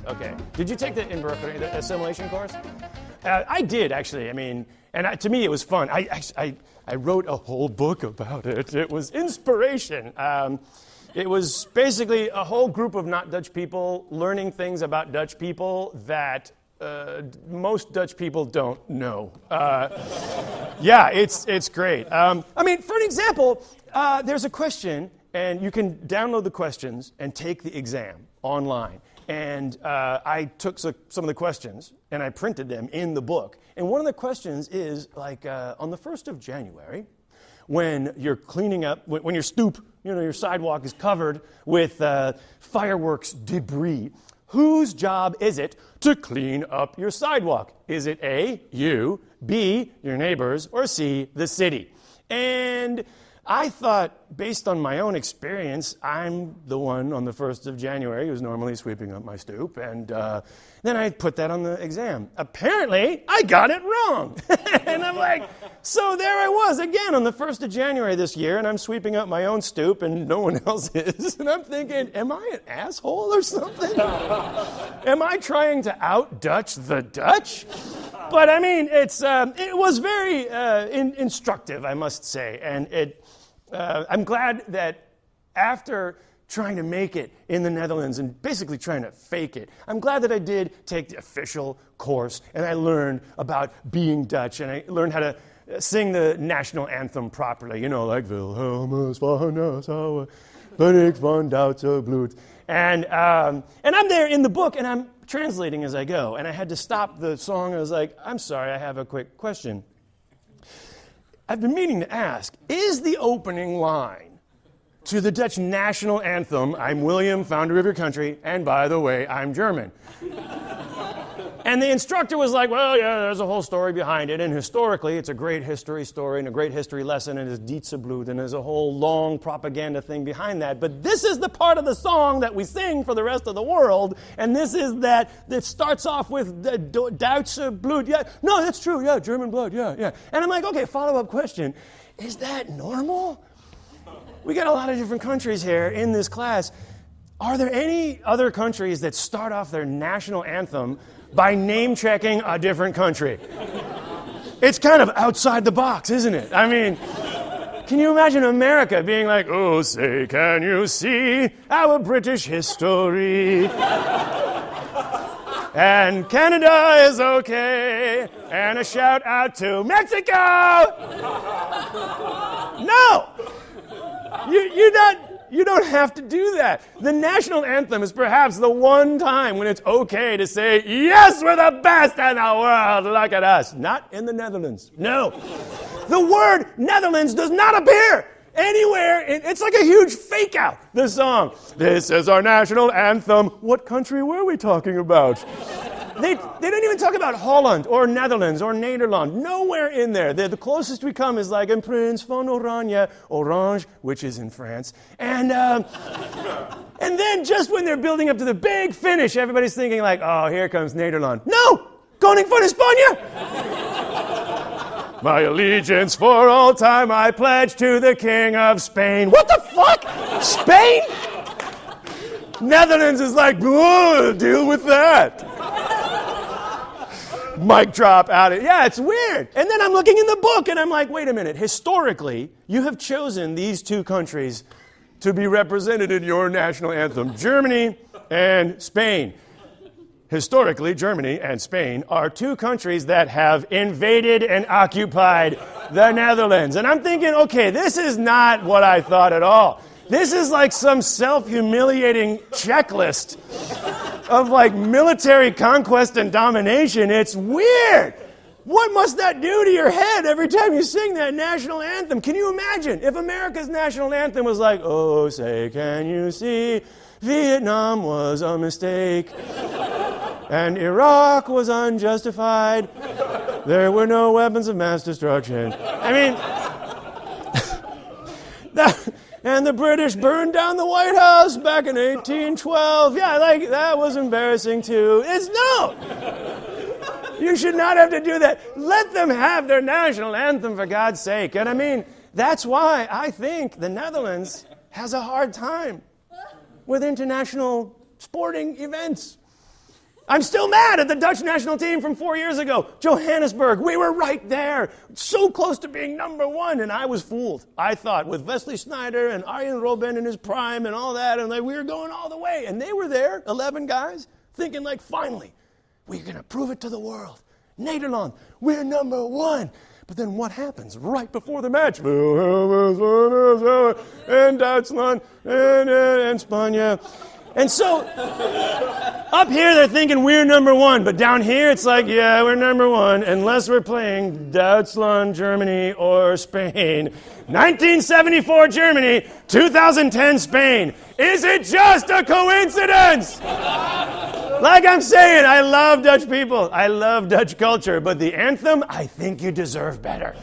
Okay. Did you take the in Berkeley, the assimilation course? I did, actually. I mean, to me it was fun. I wrote a whole book about it. It was inspiration. It was basically a whole group of not Dutch people learning things about Dutch people that most Dutch people don't know. Yeah, it's great. I mean, for an example, there's a question, and you can download the questions and take the exam online. And I took some of the questions, and I printed them in the book. And one of the questions is, like, on the 1st of January, when you're cleaning up, when your stoop, your sidewalk is covered with fireworks debris, whose job is it to clean up your sidewalk? Is it A, you, B, your neighbors, or C, the city? And I thought, based on my own experience, I'm the one on the 1st of January who's normally sweeping up my stoop, and then I put that on the exam. Apparently, I got it wrong. And I'm like, so there I was again on the 1st of January this year, and I'm sweeping up my own stoop, and no one else is. And I'm thinking, am I an asshole or something? Am I trying to out-Dutch the Dutch? But I mean, it was very instructive, I must say, and I'm glad that after trying to make it in the Netherlands and basically trying to fake it, I'm glad that I did take the official course and I learned about being Dutch and I learned how to sing the national anthem properly, like Wilhelmus van Nassau, ben ik van Duitse bloed. And I'm there in the book and I'm translating as I go, and I had to stop the song. I was like, I'm sorry, I have a quick question. I've been meaning to ask, is the opening line to the Dutch National Anthem, I'm William, founder of your country, and by the way, I'm German? And the instructor was like, well, yeah, there's a whole story behind it, and historically, it's a great history story and a great history lesson, and it's Dietzebloed, and there's a whole long propaganda thing behind that. But this is the part of the song that we sing for the rest of the world, and this is that starts off with the Duitse blood. Yeah, no, that's true, yeah, German blood, yeah. And I'm like, okay, follow-up question, is that normal? We got a lot of different countries here in this class. Are there any other countries that start off their national anthem by name-checking a different country? It's kind of outside the box, isn't it? I mean, can you imagine America being like, oh, say, can you see our British history? And Canada is okay, and a shout out to Mexico! No! You don't have to do that. The national anthem is perhaps the one time when it's okay to say, yes, we're the best in the world, look at us. Not in the Netherlands. No. The word Netherlands does not appear anywhere. It's like a huge fake out, the song. This is our national anthem. What country were we talking about? They don't even talk about Holland or Netherlands or Nederland. Nowhere in there. The closest we come is like in Prince van Oranje, Orange, which is in France. And then just when they're building up to the big finish, everybody's thinking like, oh, here comes Nederland. No! Koning van Spanje! My allegiance for all time I pledge to the King of Spain. What the fuck? Spain? Netherlands is like, deal with that. Mic drop out of it. Yeah, it's weird. And then I'm looking in the book and I'm like, wait a minute. Historically, you have chosen these two countries to be represented in your national anthem, Germany and Spain. Historically, Germany and Spain are two countries that have invaded and occupied the Netherlands. And I'm thinking, okay, this is not what I thought at all. This is like some self-humiliating checklist of like military conquest and domination. It's weird. What must that do to your head every time you sing that national anthem? Can you imagine if America's national anthem was like, oh, say, can you see, Vietnam was a mistake, and Iraq was unjustified. There were no weapons of mass destruction. I mean, and the British burned down the White House back in 1812. Yeah, like, that was embarrassing too. No! You should not have to do that. Let them have their national anthem, for God's sake. And I mean, that's why I think the Netherlands has a hard time with international sporting events. I'm still mad at the Dutch national team from 4 years ago. Johannesburg, we were right there. So close to being number one, and I was fooled. I thought with Wesley Sneijder and Arjen Robben in his prime and all that, and like we were going all the way. And they were there, 11 guys, thinking like, finally, we're going to prove it to the world. Nederland, we're number one. But then what happens right before the match? And Dutchman, and Spanje. And so, up here they're thinking we're number one, but down here it's like, yeah, we're number one, unless we're playing Deutschland, Germany, or Spain. 1974 Germany, 2010 Spain. Is it just a coincidence? Like I'm saying, I love Dutch people, I love Dutch culture, but the anthem, I think you deserve better.